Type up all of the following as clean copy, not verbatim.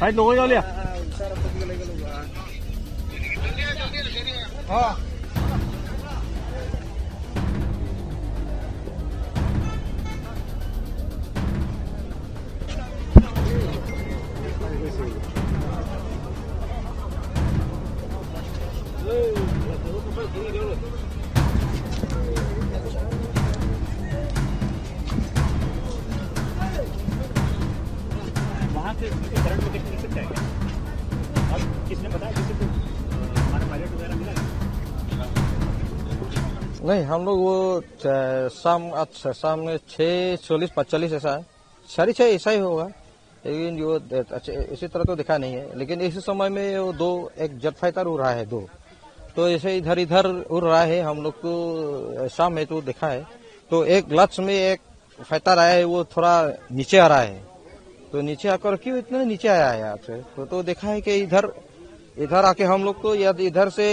Side लोगों का लिया हाँ वहाँ से करंट लोकेशन मिल सकता है क्या? अब किसने बताया किसी को हमारा पायलट वगैरह मिला नहीं, हम लोग वो शाम में 6:40-45 ऐसा है, 6:30 ऐसा ही होगा, लेकिन जो इसी तरह तो दिखा नहीं है। लेकिन इसी समय में वो एक जेट फाइटर उड़ रहा है तो ऐसे इधर इधर उड़ रहा है। हम लोग को शाम में तो दिखा है। तो एक लक्ष्य में एक फाइटर आया है, वो थोड़ा नीचे आ रहा है। तो नीचे आकर क्यों इतना नीचे आया है यहाँ से, तो देखा है कि इधर आके हम लोग को इधर से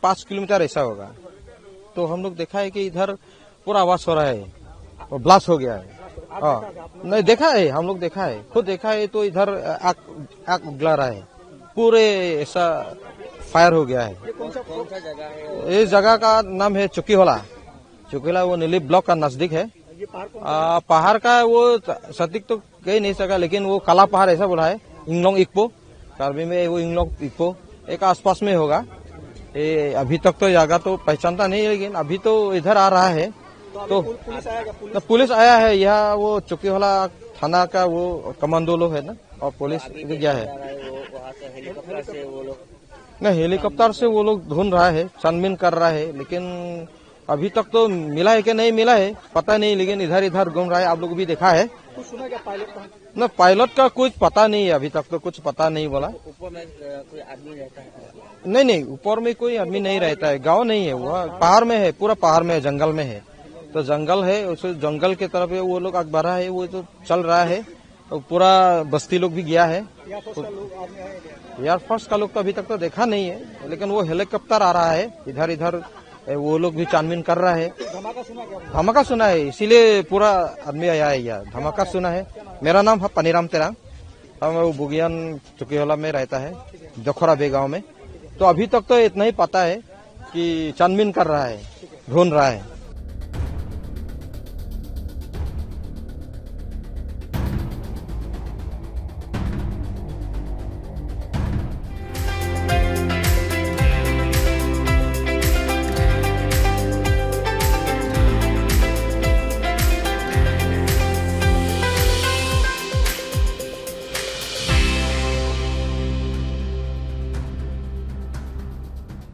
5 किलोमीटर ऐसा होगा। तो हम लोग देखा है कि इधर पूरा आवाज हो रहा है और ब्लास्ट हो गया है। हाँ, नहीं देखा है, हम लोग देखा है, खुद देखा है। तो इधर आग उगला रहा है, पूरे ऐसा फायर हो गया है। ये कौन सा जगह है? इस जगह का नाम है चुकीला। वो नीली ब्लॉक का नजदीक है। ये पहाड़ का वो सटीक तो कह नहीं सका, लेकिन वो काला पहाड़ ऐसा बोला है। इंगलोंग इक्पो, कार्बी में वो इंगलोंग इक्पो एक आसपास में होगा। ये अभी तक तो जगह तो पहचानता नहीं, लेकिन अभी तो इधर आ रहा है। तो पुलिस आया है यहाँ, वो चुकीवाला थाना का वो कमांडो लोग है ना, और पुलिस गया है। हेलीकॉप्टर से वो लोग नहीं, हेलीकॉप्टर से वो लोग ढूंढ रहा है, छानबीन कर रहा है, लेकिन अभी तक तो मिला है कि नहीं मिला है पता नहीं। लेकिन इधर इधर घूम रहा है, आप लोग भी देखा है। कुछ सुना क्या पायलट का? न, पायलट का कुछ पता नहीं है, अभी तक तो कुछ पता नहीं बोला। ऊपर में कोई आदमी रहता है? नहीं, ऊपर में कोई आदमी नहीं रहता है, गांव नहीं है, वो पहाड़ में है, पूरा पहाड़ में है, जंगल में है। तो जंगल है, उस जंगल के तरफ वो लोग आग बढ़ा है, वो तो चल रहा है। तो पूरा बस्ती लोग भी गया है। एयरफोर्स का लोग तो अभी तक तो देखा नहीं है, लेकिन वो हेलीकॉप्टर आ रहा है, इधर इधर वो लोग भी छानबीन कर रहा है। धमाका सुना है, इसीलिए पूरा आदमी आया है यार। धमाका सुना है। मेरा नाम है पनीराम तेरांग, वो बुगियान चुकीवाला में रहता है, जखोरा बे गाँव में। तो अभी तक तो इतना ही पता है कि छानबीन कर रहा है, ढूंढ रहा है।